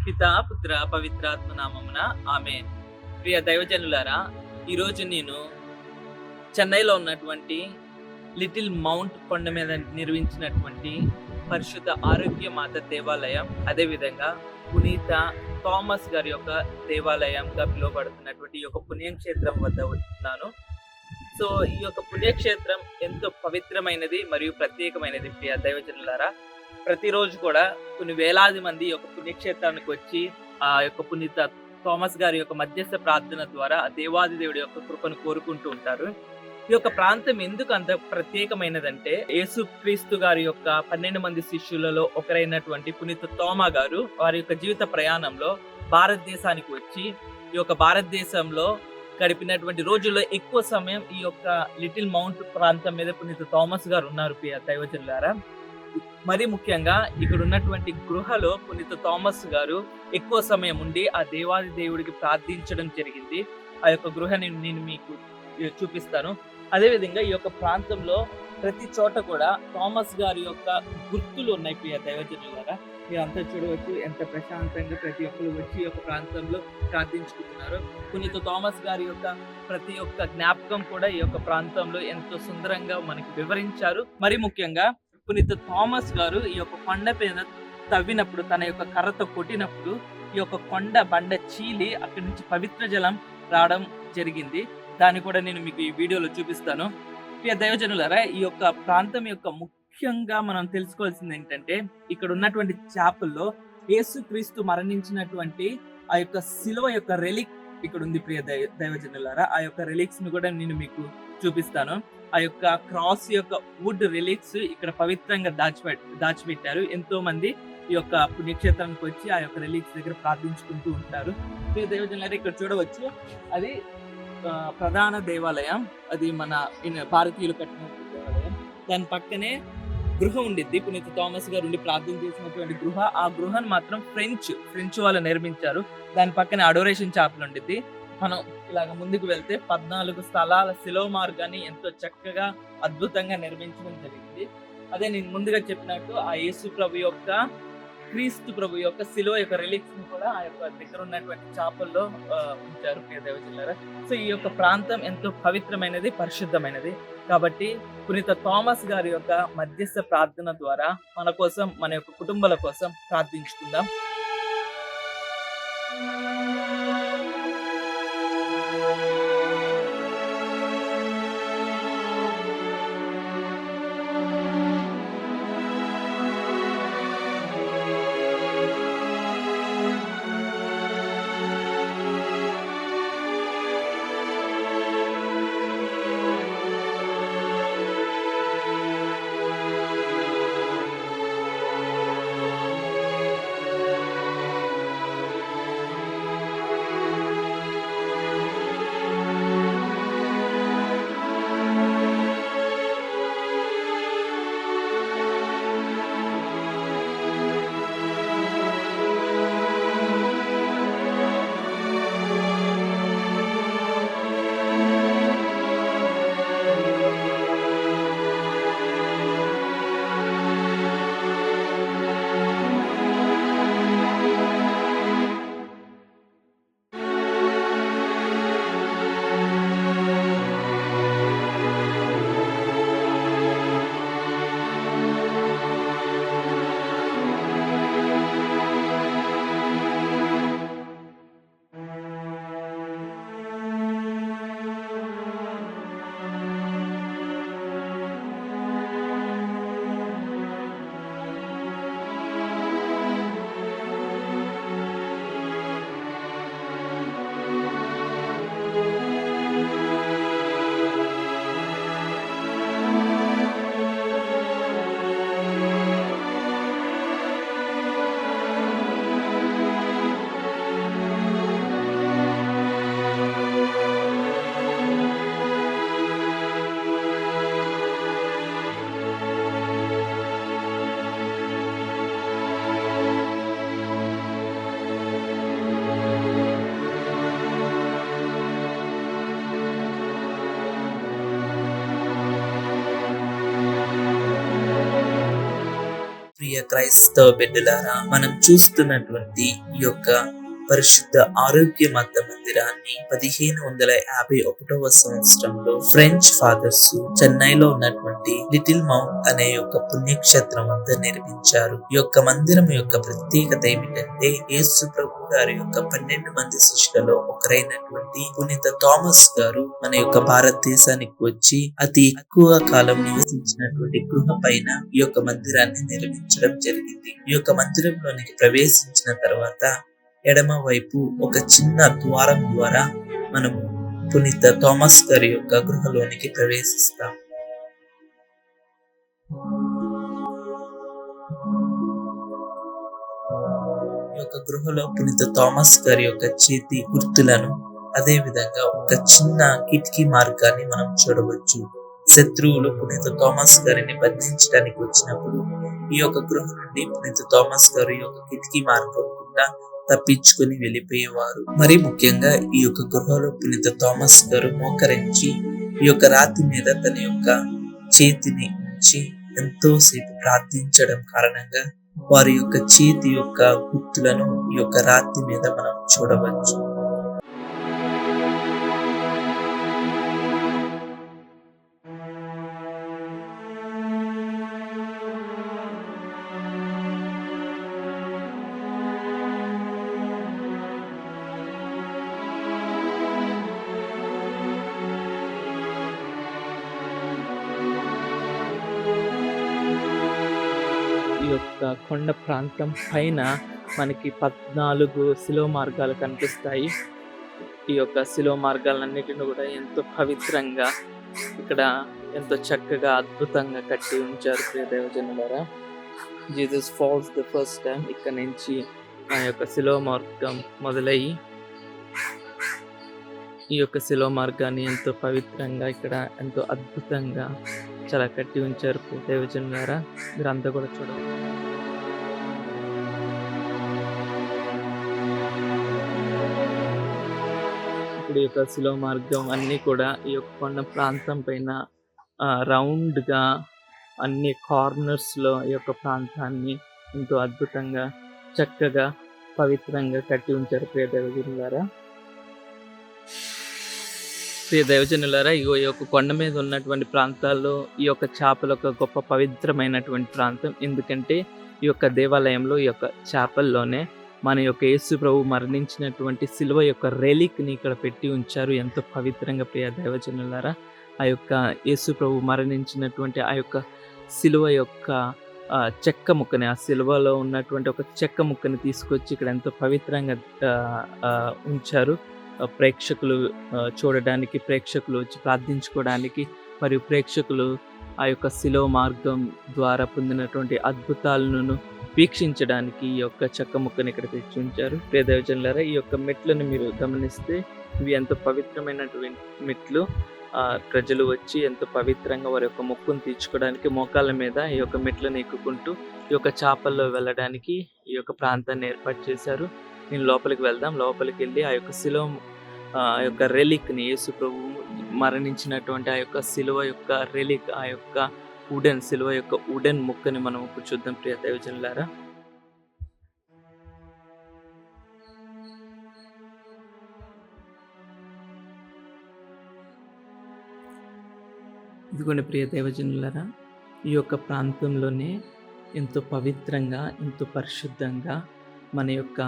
పితా పుత్ర పవిత్రాత్మ నామమున ఆమేన్. ప్రియ దైవజనులారా, ఈరోజు నేను చెన్నైలో ఉన్నటువంటి లిటిల్ మౌంట్ కొండ మీద నిర్మించినటువంటి పరిశుద్ధ ఆరోగ్య మాత దేవాలయం, అదేవిధంగా పునీత థామస్ గారి యొక్క దేవాలయంగా పిలువబడుతున్నటువంటి ఈ యొక్క పుణ్యక్షేత్రం వద్ద ఉన్నాను. సో ఈ యొక్క పుణ్యక్షేత్రం ఎంతో పవిత్రమైనది మరియు ప్రత్యేకమైనది. ప్రియ దైవజనులారా, ప్రతిరోజు కూడా కొన్ని వేలాది మంది ఈ యొక్క పుణ్యక్షేత్రానికి వచ్చి ఆ యొక్క పునీత థామస్ గారి యొక్క మధ్యస్థ ప్రార్థన ద్వారా ఆ దేవాది దేవుడి యొక్క కృపను కోరుకుంటూ ఉంటారు. ఈ యొక్క ప్రాంతం ఎందుకు అంత ప్రత్యేకమైనదంటే, యేసుక్రీస్తు గారి యొక్క 12 మంది శిష్యులలో ఒకరైనటువంటి పునీత తోమా గారు వారి యొక్క జీవిత ప్రయాణంలో భారతదేశానికి వచ్చి ఈ యొక్క భారతదేశంలో గడిపినటువంటి రోజుల్లో ఎక్కువ సమయం ఈ యొక్క లిటిల్ మౌంట్ ప్రాంతం మీద పునీత థామస్ గారు ఉన్నారు. ప్రియ దైవజనులారా, మరి ముఖ్యంగా ఇక్కడ ఉన్నటువంటి గృహలో పునీత థామస్ గారు ఎక్కువ సమయం ఉండి ఆ దేవాది దేవుడికి ప్రార్థించడం జరిగింది. ఆ యొక్క గృహని నేను మీకు చూపిస్తాను. అదేవిధంగా ఈ యొక్క ప్రాంతంలో ప్రతి చోట కూడా థామస్ గారి యొక్క గుర్తులు ఉన్నాయి. ప్రియ దైవజనులారా, మీరు అంతా చూడవచ్చు ఎంత ప్రశాంతంగా ప్రతి ఒక్కరు వచ్చి ఈ యొక్క ప్రాంతంలో ప్రార్థించుకుంటున్నారు. పునీత థామస్ గారి యొక్క ప్రతి ఒక్క జ్ఞాపకం కూడా ఈ యొక్క ప్రాంతంలో ఎంతో సుందరంగా మనకి వివరించారు. మరి ముఖ్యంగా పునీత థామస్ గారు ఈ యొక్క కొండ మీద తవ్వినప్పుడు, తన యొక్క కర్రతో కొట్టినప్పుడు ఈ యొక్క కొండ బండ చీలి అక్కడి నుంచి పవిత్ర జలం రావడం జరిగింది. దాన్ని కూడా నేను మీకు ఈ వీడియోలో చూపిస్తాను. ప్రియ దైవజనులారా, ఈ యొక్క ప్రాంతం యొక్క ముఖ్యంగా మనం తెలుసుకోవాల్సింది ఏంటంటే, ఇక్కడ ఉన్నటువంటి చాపల్లో యేసుక్రీస్తు మరణించినటువంటి ఆ యొక్క శిలువ యొక్క రెలిక్ ఇక్కడ ఉంది. ప్రియ దైవజనులారా, ఆ యొక్క రెలిక్స్ ని కూడా నేను మీకు చూపిస్తాను. ఆ యొక్క క్రాస్ యొక్క వుడ్ రిలిక్స్ ఇక్కడ పవిత్రంగా దాచిపెట్టారు. ఎంతో మంది ఈ యొక్క పుణ్యక్షేత్రానికి వచ్చి ఆ యొక్క రిలిక్స్ దగ్గర ప్రార్థించుకుంటూ ఉంటారు. ప్రియ దైవజనులారా, ఇక్కడ చూడవచ్చు, అది ప్రధాన దేవాలయం. అది మన భారతీయులు కట్టిన దేవాలయం. దాని పక్కనే గృహ ఉండిద్ది, పునీత థామస్ గారు ఉండి ప్రార్థన చేసినటువంటి గృహ. ఆ గృహను మాత్రం ఫ్రెంచ్ వాళ్ళు నిర్మించారు. దాని పక్కనే అడోరేషన్ చాపల్ ఉండిద్ది. మనం ఇలాగ ముందుకు వెళ్తే 14 స్థలాల శిలువ మార్గాన్ని ఎంతో చక్కగా అద్భుతంగా నిర్మించడం జరిగింది. అదే నేను ముందుగా చెప్పినట్టు ఆ యేసు ప్రభు యొక్క క్రీస్తు ప్రభు యొక్క శిలువ యొక్క రిలిక్స్ ని కూడా ఆ యొక్క దగ్గర ఉన్నటువంటి చాపల్లో ఉంచారు. ప్రియ దైవజనులారా, సో ఈ యొక్క ప్రాంతం ఎంతో పవిత్రమైనది, పరిశుద్ధమైనది. కాబట్టి పునీత థామస్ గారి యొక్క మధ్యస్థ ప్రార్థన ద్వారా మన కోసం, మన యొక్క కుటుంబాల కోసం ప్రార్థించుకుందాం. ప్రియ క్రైస్తవ బిడ్డలారా, మనం చూస్తున్నటువంటి ఈ యొక్క పరిశుద్ధ ఆరోగ్య మత మందిరాన్ని 1551 సంవత్సరంలో ఫ్రెంచ్ ఫాదర్స్ చెన్నైలో ఉన్నటువంటి లిటిల్ మౌంట్ అనే యొక్క పుణ్యక్షేత్రం వద్ద నిర్మించారు. ఈ యొక్క మందిరం యొక్క ప్రత్యేకత ఏమిటంటే, యేసు ప్రభు గారి యొక్క 12 మంది శిష్యులలో ఒకరైనటువంటి పునీత థామస్ గారు మన యొక్క భారతదేశానికి వచ్చి అతి ఎక్కువ కాలం నివసించినటువంటి గృహ పైన ఈ యొక్క మందిరాన్ని నిర్మించడం జరిగింది. ఈ యొక్క మందిరంలోనికి ప్రవేశించిన తర్వాత ఎడమ వైపు ఒక చిన్న ద్వారం ద్వారా మనము పునీత థామస్ గారి యొక్క గృహలోనికి ప్రవేశిస్తాం. ఈ యొక్క గృహలో పునీత థామస్ గారి యొక్క చేతి గుర్తులను, అదే విధంగా ఒక చిన్న కిటికీ మార్గాన్ని మనం చూడవచ్చు. శత్రువులు పునీత థామస్ గారిని బంధించడానికి వచ్చినప్పుడు ఈ యొక్క గృహ నుండి పునీత థామస్ గారి యొక్క కిటికీ మార్గం గుండా తప్పించుకుని వెళ్ళిపోయేవారు. మరి ముఖ్యంగా ఈ యొక్క గృహలో పునీత థామస్ గారు మోకరించి ఈ యొక్క రాతి మీద తన యొక్క చేతిని ఉంచి ఎంతో సేపు ప్రార్థించడం కారణంగా వారి యొక్క చేతి యొక్క గుర్తులను ఈ యొక్క రాతి మీద మనం చూడవచ్చు. ఈ యొక్క కొండ ప్రాంతం పైన మనకి 14 శిలువ మార్గాలు కనిపిస్తాయి. ఈ యొక్క శిలువ మార్గాలన్నిటిని కూడా ఎంతో పవిత్రంగా ఇక్కడ ఎంతో చక్కగా అద్భుతంగా కట్టి ఉంచారు. ప్రియ దైవజనులారా, Jesus falls the first time ఇక్కడ నుంచి ఆ యొక్క శిలువ మార్గం మొదలయ్యి ఈ యొక్క శిలువ మార్గాన్ని ఎంతో పవిత్రంగా ఇక్కడ ఎంతో అద్భుతంగా చాలా కట్టి ఉంచారు. ప్రియ దైవజనులారా, మీరంతా కూడా చూడండి. ఇప్పుడు ఈ యొక్క శిలువ మార్గం అన్ని కూడా ఈ యొక్క కొండ ప్రాంతం పైన రౌండ్ గా అన్ని కార్నర్స్ లో ఈ యొక్క ప్రాంతాన్ని ఎంతో అద్భుతంగా చక్కగా పవిత్రంగా కట్టి ఉంచారు. ప్రియ దైవజనులారా, ఈ యొక్క కొండ మీద ఉన్నటువంటి ప్రాంతాల్లో ఈ యొక్క చాపల ఒక గొప్ప పవిత్రమైనటువంటి ప్రాంతం. ఎందుకంటే ఈ యొక్క దేవాలయంలో ఈ యొక్క చాపల్లోనే మన యొక్క యేసు ప్రభు మరణించినటువంటి సిలువ యొక్క రెలిక్ ని ఇక్కడ పెట్టి ఉంచారు. ఎంతో పవిత్రంగా. ప్రియ దైవజనులారా, ఆ యొక్క యేసు ప్రభు మరణించినటువంటి ఆ యొక్క సిలువ యొక్క చెక్క ముక్కని, ఆ సిలువలో ఉన్నటువంటి ఒక చెక్క ముక్కని తీసుకొచ్చి ఇక్కడ ఎంతో పవిత్రంగా ఉంచారు. ప్రేక్షకులు చూడడానికి, ప్రేక్షకులు వచ్చి ప్రార్థించుకోవడానికి, మరియు ప్రేక్షకులు ఆ యొక్క శిలువ మార్గం ద్వారా పొందినటువంటి అద్భుతాలను వీక్షించడానికి ఈ యొక్క చెక్క ముక్కని ఇక్కడ తెచ్చి ఉంచారు. ప్రియ దైవజనులారా, ఈ యొక్క మెట్లను మీరు గమనిస్తే ఇవి ఎంతో పవిత్రమైనటువంటి మెట్లు. ప్రజలు వచ్చి ఎంతో పవిత్రంగా వారి యొక్క మొక్కును తీర్చుకోవడానికి మోకాళ్ళ మీద ఈ యొక్క మెట్లను ఎక్కుకుంటూ ఈ యొక్క చాపల్లో వెళ్ళడానికి ఈ యొక్క ప్రాంతాన్ని ఏర్పాటు చేశారు. నేను లోపలికి వెళ్దాం. లోపలికి వెళ్ళి ఆ యొక్క శిలువ ఆ యొక్క రెలిక్ ని, యేసు ప్రభు మరణించినటువంటి ఆ యొక్క శిలువ యొక్క రెలిక్, ఆ యొక్క శిలువ యొక్క వుడెన్ ముక్కని మనం ఇప్పుడు చూద్దాం. ప్రియ దైవజనులారా, ఇదిగోండి ప్రియ దైవజనులారా, ఈ యొక్క ప్రాంతంలోనే ఎంతో పవిత్రంగా, ఎంతో పరిశుద్ధంగా మన యొక్క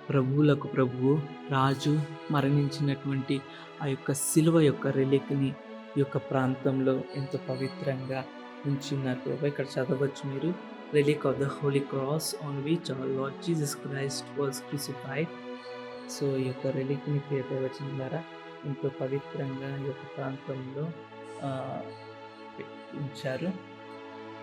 ప్రభువులకు ప్రభువు రాజు మరణించినటువంటి ఆ యొక్క శిలువ యొక్క రెలిక్ని ఈ యొక్క ప్రాంతంలో ఎంతో పవిత్రంగా ఉంచున్నారు. ఇక్కడ చదవచ్చు మీరు, relic of the holy cross on which our Lord Jesus Christ was crucified. So ఈ యొక్క రెలిక్ని ప్రియ దైవజనులారా ఎంతో పవిత్రంగా ఈ యొక్క ప్రాంతంలో ఉంచారు.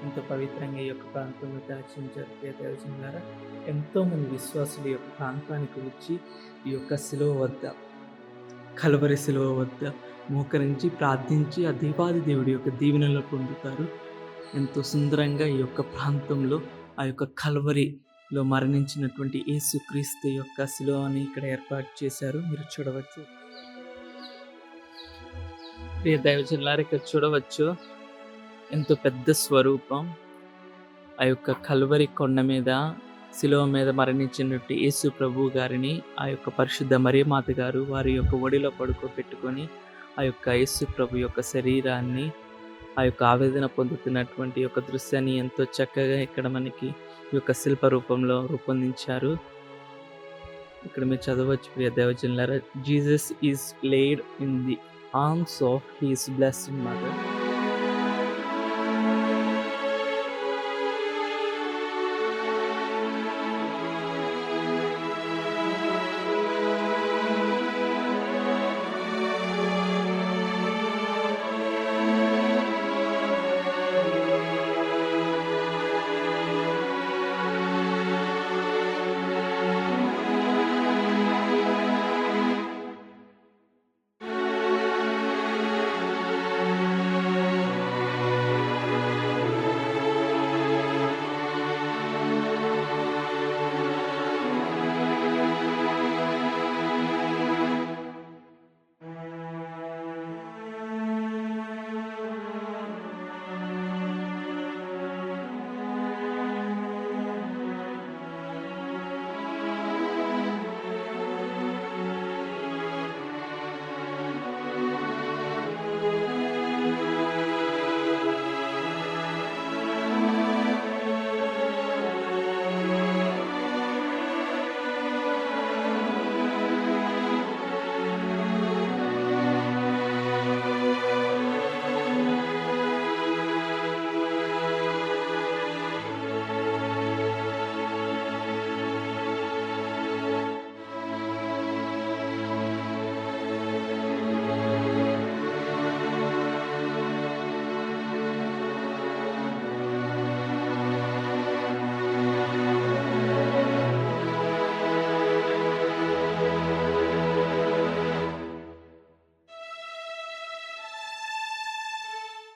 ఎంతో పవిత్రంగా ఈ యొక్క ప్రాంతంలో దాచి ఉంచారు. ప్రియ దైవజనులారా, ఎంతో మంది విశ్వాసులు ఈ యొక్క ప్రాంతానికి వచ్చి ఈ యొక్క శిలువ వద్ద, కల్వరి శిలువ వద్ద మోకరించి ప్రార్థించి ఆ దేవాది దేవుడి యొక్క దీవెనలు పొందుతారు. ఎంతో సుందరంగా ఈ యొక్క ప్రాంతంలో ఆ యొక్క కల్వరిలో మరణించినటువంటి యేసుక్రీస్తు యొక్క శిలువని ఇక్కడ ఏర్పాటు చేశారు. మీరు చూడవచ్చు. ప్రియ దైవజనులారా, ఇక్కడ చూడవచ్చు ఎంతో పెద్ద స్వరూపం. ఆ యొక్క కల్వరి కొండ మీద శిలువ మీద మరణించినట్టు యేసు ప్రభు గారిని ఆ యొక్క పరిశుద్ధ మరియమాత గారు వారి యొక్క ఒడిలో పడుకోబెట్టుకొని ఆ యొక్క యేసు ప్రభు యొక్క శరీరాన్ని ఆ యొక్క ఆవేదన పొందుతున్నటువంటి యొక్క దృశ్యాన్ని ఎంతో చక్కగా ఇక్కడ మనకి ఈ యొక్క శిల్ప రూపంలో రూపొందించారు. ఇక్కడ మీరు చదవచ్చు ప్రియ దైవజనులారా, Jesus is laid in the arms of his blessed mother.